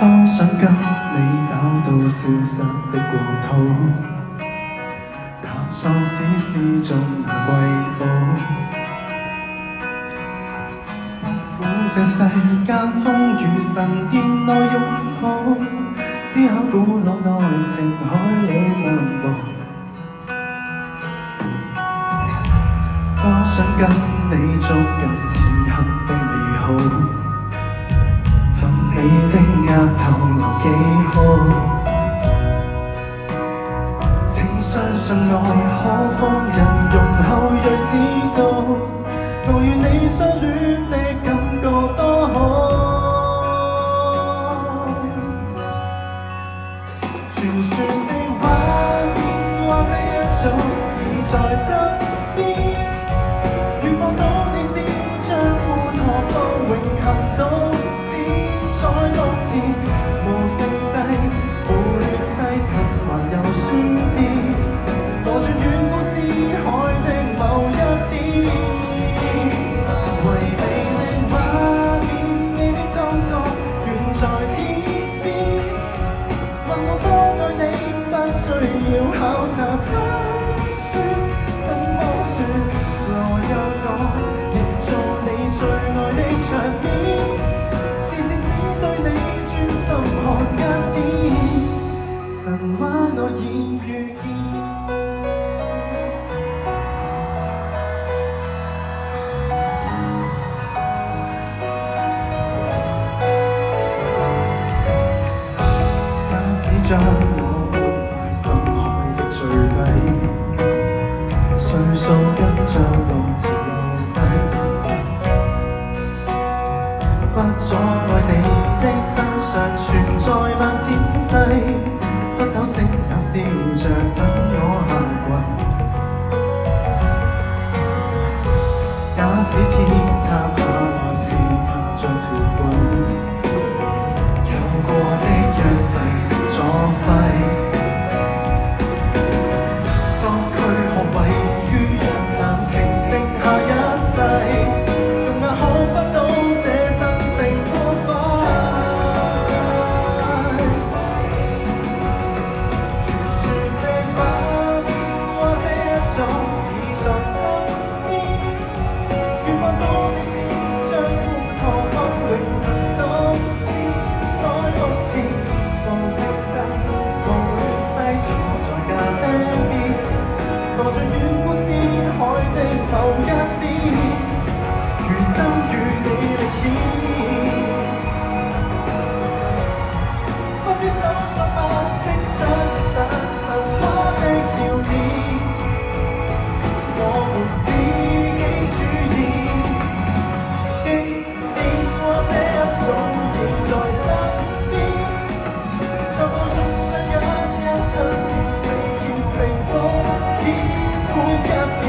多想跟你找到消失的國土，探索史詩中那瑰寶。不管這世間風雨神殿內擁抱，思考古老愛情海裡漫步。多想跟你捉緊此刻的美好，向你的額頭留記號。請相信愛可否人容後若知道，我與你相戀的感覺多好。傳說的畫面或這一早已在身邊，願望到你時將烏托邦永恆到精彩多次，無盛世無亂世塵環遊書店，攞住遠古詩海的某一點，唯美的畫面，你的裝作遠在天邊，問我多愛你，不需要考察怎說怎麼說，若讓我營造你最愛的場面，視線只對你專心看一天，神話我已遇見。假使將我安排深海的最底，歲數跟着浪潮流逝，不阻礙你的真相存在萬千世，不唞息也笑着等我下跪。假使天塌下來只怕像團貝，有過的約誓作廢。當軀殼位於一難情定下一世，用眼看不到這真正光輝。傳說的畫面或這一早已在身邊，願望到你時將烏托邦永恆到精彩多次，無盛世無亂世坐在咖啡邊，攞着遠古詩海的某一點，餘生與你歷險，不必搜索百即想象神話的要點，我們自己主演，經典過這一早已在身邊，在我中相約一生如成片成火熱滿一線，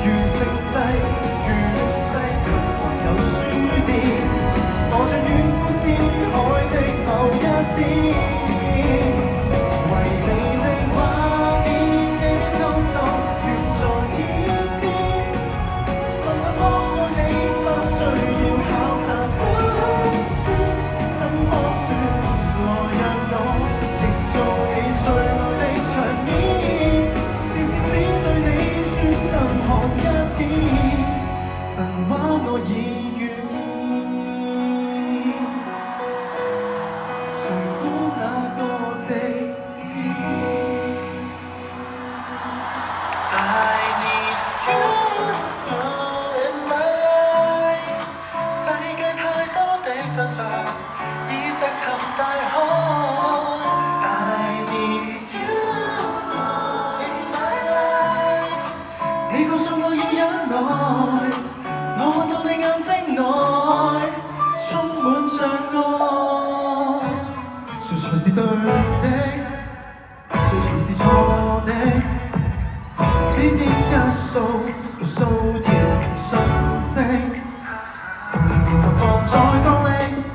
如盛世如亂世塵環遊書店，攞着遠古詩海的某一點，唯美的畫面，你的裝作遠在天邊，問我多愛你，不需要考察怎說怎麼說，來讓我營造你最愛的場面，視線只對你專心看一天，神話我已遇見，誰估那個地點。I need you in my life，世界太多的真相已石沉大海。I need you in my life，你告訴我要忍耐，我看到你眼睛內充滿障礙，誰才是對的，誰才是錯的，只知一數無數條訊息，其實放在角力，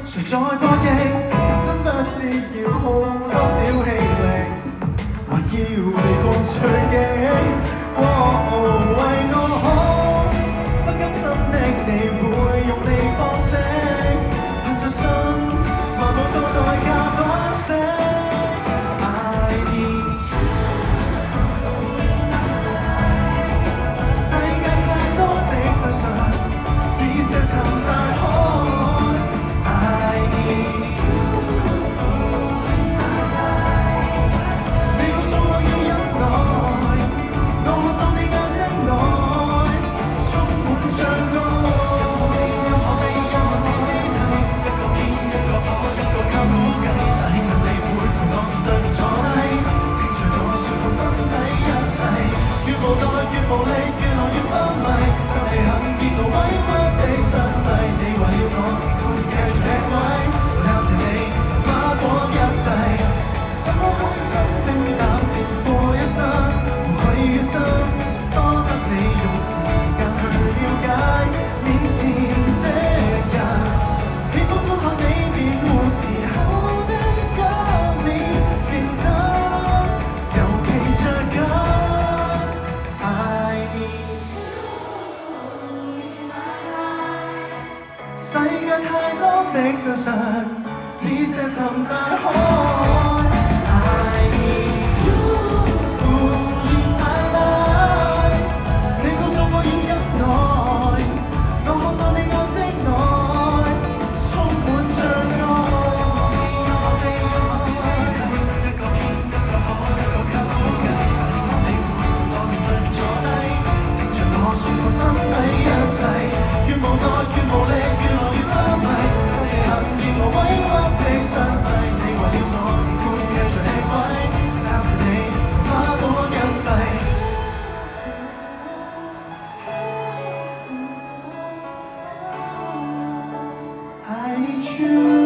誰在博弈，人生不知要耗多少氣力，還要被共隨境。為我好，不甘心的你會用你方式，憑着信，漫步到代價。無力，越來越昏迷。但你肯見到委屈的傷勢，你為了我，故事繼續吃虧。我攬住你，花光一世，怎麼可以心靜淡靜過一生？無愧於心，多得你用時間去了解面前的人。喜歡觀看你變故事後的一面認真，尤其着緊愛你。世界太多的真相，你石沉大海。I need you in my life。你告訴我要忍耐，我看到你眼睛內充滿着愛。一個天一個海一個溝人，當你回我面對坐低，聽着我説我心底一切，越無奈越無力，越來越昏迷。當你肯見我委屈的傷勢，你為了我，故事繼續吃虧。攬住你，花多一世。I need you。